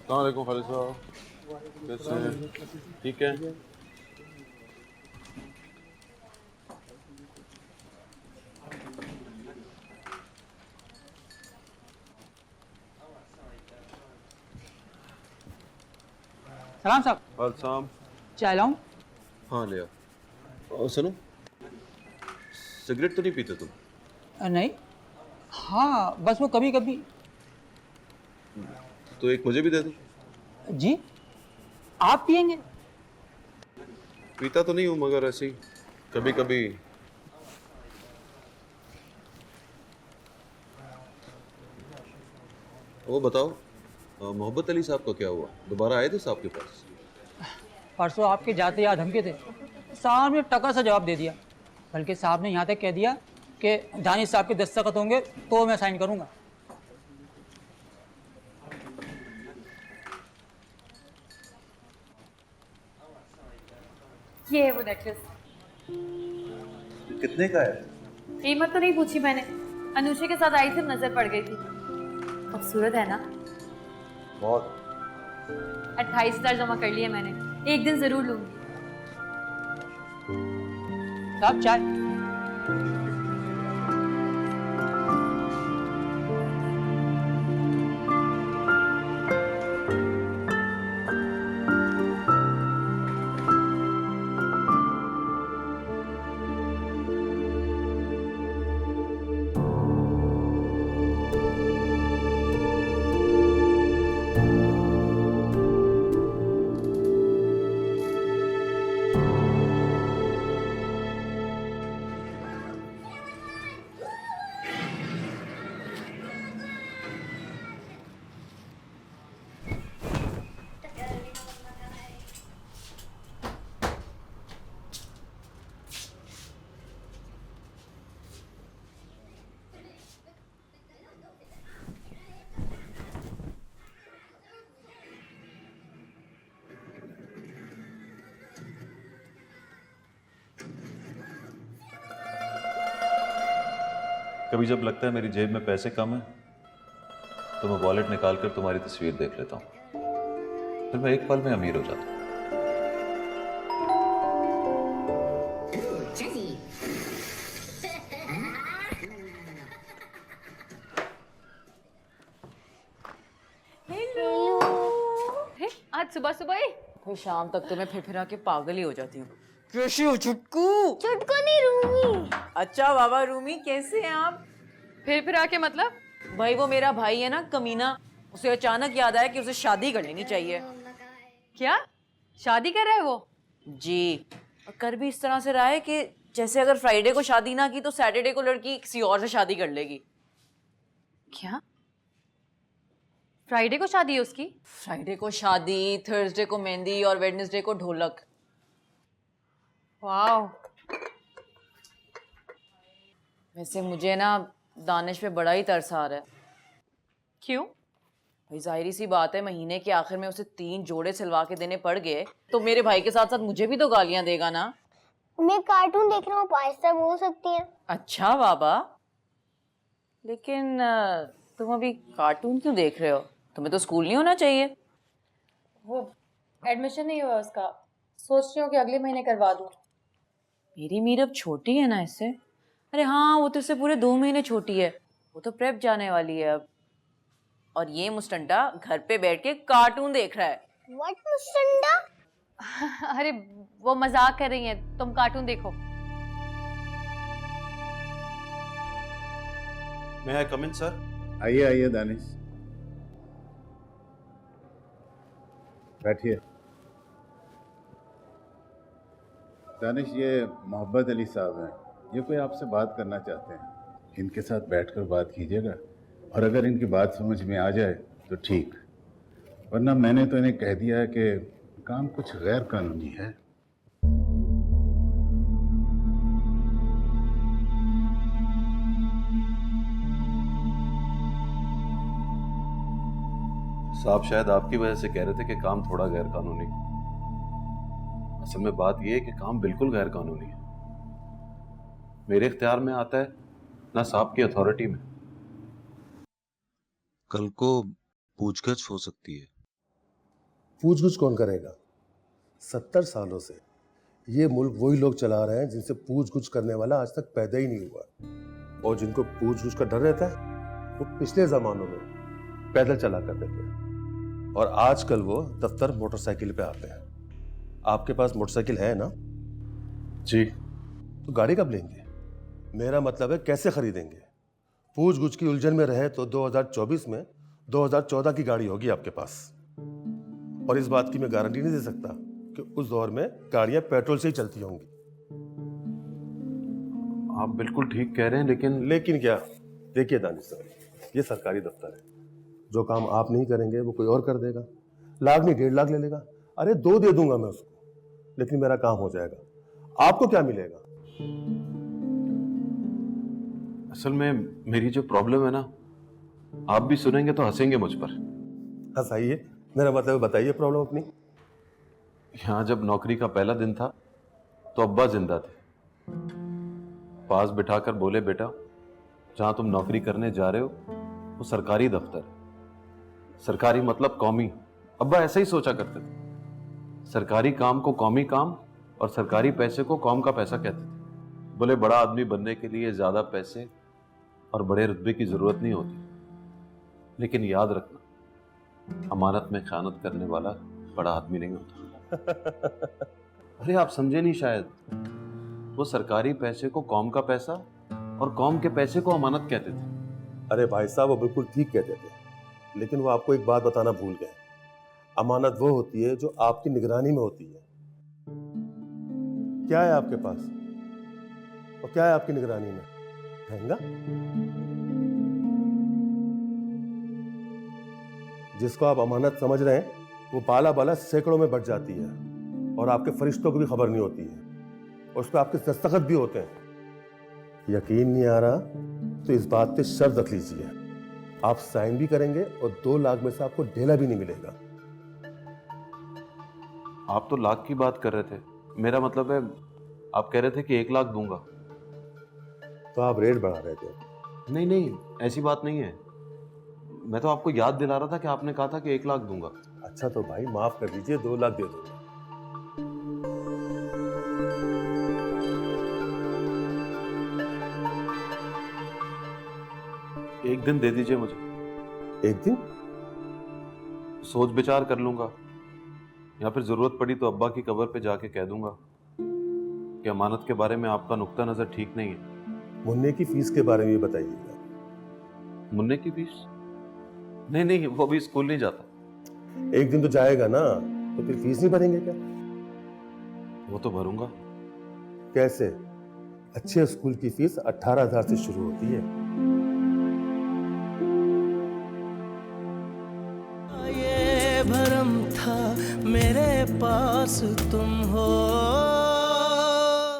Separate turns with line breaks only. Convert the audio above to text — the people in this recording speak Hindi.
अस्सलाम वालेकुम खालिद साहब, कैसे हैं? ठीक है।
सलाम साहब।
हाल साहब।
चाय लाऊं?
हाँ ले आओ। और सुनो, सिगरेट तो नहीं पीते तुम?
नहीं। हाँ, बस वो कभी कभी।
तो एक मुझे भी दे दो।
जी? आप पियेंगे?
पीता तो नहीं हूँ मगर ऐसे ही कभी कभी। वो बताओ, मोहब्बत अली साहब का क्या हुआ? दोबारा आए थे साहब के पास?
परसों आपके जाते याद धमके थे, साहब ने टका सा जवाब दे दिया। बल्कि साहब ने यहाँ तक कह दिया कि दानिश साहब के दस्तखत होंगे तो मैं साइन करूंगा।
ये है वो नेकलेस।
कितने का है?
कीमत तो नहीं पूछी मैंने, अनुषा के साथ आई थी, नजर पड़ गई थी। खूबसूरत है ना?
बहुत।
28,000 जमा कर लिए मैंने, एक दिन जरूर लूंगी।
साहब चाय।
कभी जब लगता है मेरी जेब में पैसे कम है तो मैं वॉलेट निकाल कर तुम्हारी तस्वीर देख लेता हूँ, फिर मैं एक पल में अमीर हो जाता हूँ।
हे, आज सुबह सुबह ही?
फिर शाम तक तो मैं फिर आके पागल ही हो जाती हूँ। कैसे हो चुटकू?
चुटकू नहीं, रूमी।
अच्छा बाबा रूमी, कैसे हैं आप?
फिर आके मतलब?
भाई वो मेरा भाई है ना कमीना, उसे अचानक याद आया कि उसे शादी कर लेनी चाहिए।
क्या शादी कर रहा है वो?
जी, और कर भी इस तरह से रहा है कि जैसे अगर फ्राइडे को शादी ना की तो सैटरडे को लड़की किसी और से शादी कर लेगी।
क्या फ्राइडे को शादी है उसकी?
फ्राइडे को शादी, थर्सडे को मेहंदी और वेडनेसडे को ढोलक।
वाह।
वैसे मुझे ना दानिश पे बड़ा ही तरस आ रहा है।
क्यों?
भाई जाहिर सी बात है, महीने के आखिर में उसे 3 जोड़े सिलवा के देने पड़ गए तो मेरे भाई के साथ साथ मुझे भी तो गालियां देगा ना।
मैं कार्टून देख रहा हूँ, पास्ता बोल सकती है।
अच्छा बाबा, लेकिन तुम अभी कार्टून क्यों देख रहे हो? तुम्हें तो स्कूल नहीं होना चाहिए।
वो एडमिशन नहीं हुआ उसका, सोच रही हूँ कि अगले महीने करवा दूँ।
मेरी मीर अब छोटी है ना इससे। अरे हाँ, वो तो इससे पूरे 2 महीने छोटी है, वो तो प्रेप जाने वाली है अब। और ये मुस्टंडा घर पे बैठ के कार्टून देख रहा है।
व्हाट मुस्टंडा?
अरे वो मजाक कर रही हैं, तुम कार्टून देखो।
मैं कम इन सर?
आइए आइए दानिश, बैठिए। दानिश, ये मोहब्बत अली साहब हैं, ये कोई आपसे बात करना चाहते हैं। इनके साथ बैठकर बात कीजिएगा, और अगर इनकी बात समझ में आ जाए तो ठीक, वरना मैंने तो इन्हें कह दिया है कि काम कुछ गैर कानूनी है।
साहब शायद आपकी वजह से कह रहे थे कि काम थोड़ा गैर कानूनी। असल में बात यह है कि काम बिल्कुल गैर कानूनी है। मेरे इख्तियार में आता है, ना साहब की अथॉरिटी में।
कल को पूछगछ हो सकती है। पूछ गुछ कौन करेगा? 70 सालों से ये मुल्क वही लोग चला रहे हैं जिनसे पूछ गुछ करने वाला आज तक पैदा ही नहीं हुआ। और जिनको पूछ गुछ का डर रहता है वो पिछले ज़मानों में पैदल चला करते थे और आजकल वो दफ्तर मोटरसाइकिल पे आते हैं। आपके पास मोटरसाइकिल है ना?
जी।
तो गाड़ी कब लेंगे? मेरा मतलब है कैसे खरीदेंगे? पूछ गुछ की उलझन में रहे तो 2024 में 2014 की गाड़ी होगी आपके पास। और इस बात की मैं गारंटी नहीं दे सकता कि उस दौर में गाड़ियां पेट्रोल से ही चलती होंगी।
आप बिल्कुल ठीक कह रहे हैं,
लेकिन क्या? देखिए दानिश साहब, ये सरकारी दफ्तर है। जो काम आप नहीं करेंगे वो कोई और कर देगा। लाख नहीं 1.5 लाख ले लेगा। अरे 2 दे दूंगा मैं उसको, लेकिन मेरा काम हो जाएगा। आपको क्या मिलेगा?
असल में मेरी जो प्रॉब्लम है ना, आप भी सुनेंगे तो हंसेंगे मुझ पर।
हंसाइए, मेरा मतलब बताइए प्रॉब्लम अपनी।
यहाँ जब नौकरी का पहला दिन था तो अब्बा जिंदा थे। पास बिठाकर बोले, बेटा जहाँ तुम नौकरी करने जा रहे हो वो सरकारी दफ्तर है। सरकारी मतलब कौमी। अब्बा ऐसा ही सोचा करते थे। सरकारी काम को कौमी काम और सरकारी पैसे को कौम का पैसा कहते थे। बोले बड़ा आदमी बनने के लिए ज्यादा पैसे और बड़े रुतबे की जरूरत नहीं होती, लेकिन याद रखना अमानत में खयानत करने वाला बड़ा आदमी नहीं होता। अरे आप समझे नहीं शायद। वो सरकारी पैसे को कौम का पैसा और कौम के पैसे को अमानत कहते थे।
अरे भाई साहब, वो बिल्कुल ठीक कहते थे, लेकिन वो आपको एक बात बताना भूल गए। अमानत वो होती है जो आपकी निगरानी में होती है। क्या है आपके पास और क्या है आपकी निगरानी में? महंगा? जिसको आप अमानत समझ रहे हैं वो बाला बाला सैकड़ों में बढ़ जाती है और आपके फरिश्तों को भी खबर नहीं होती है और उस पर आपके दस्तखत भी होते हैं। यकीन नहीं आ रहा तो इस बात पे शर्त रख लीजिए, आप साइन भी करेंगे और 2 लाख में से आपको ढेला भी नहीं मिलेगा।
आप तो लाख की बात कर रहे थे, मेरा मतलब है आप कह रहे थे कि 1 लाख दूंगा।
तो आप रेट बढ़ा रहे थे।
नहीं नहीं, ऐसी बात नहीं है। मैं तो आपको याद दिला रहा था कि आपने कहा था कि 1 लाख दूंगा।
अच्छा तो भाई माफ कर दीजिए, 2 लाख दे दूंगा।
एक दिन दे दीजिए मुझे।
एक दिन?
सोच विचार कर लूंगा, या फिर जरूरत पड़ी तो अब्बा की कब्र पे जाके कह दूंगा कि अमानत के बारे में आपका नुक्ता नजर ठीक नहीं है।
मुन्ने की फीस के बारे में बताइएगा।
मुन्ने की फीस? नहीं नहीं, वो अभी स्कूल नहीं जाता।
एक दिन तो जाएगा ना, तो फिर फीस नहीं भरेंगे क्या?
वो तो भरूंगा।
कैसे? अच्छे स्कूल की फीस 18,000 से शुरू होती है।
ये भरम था मेरे पास तुम हो।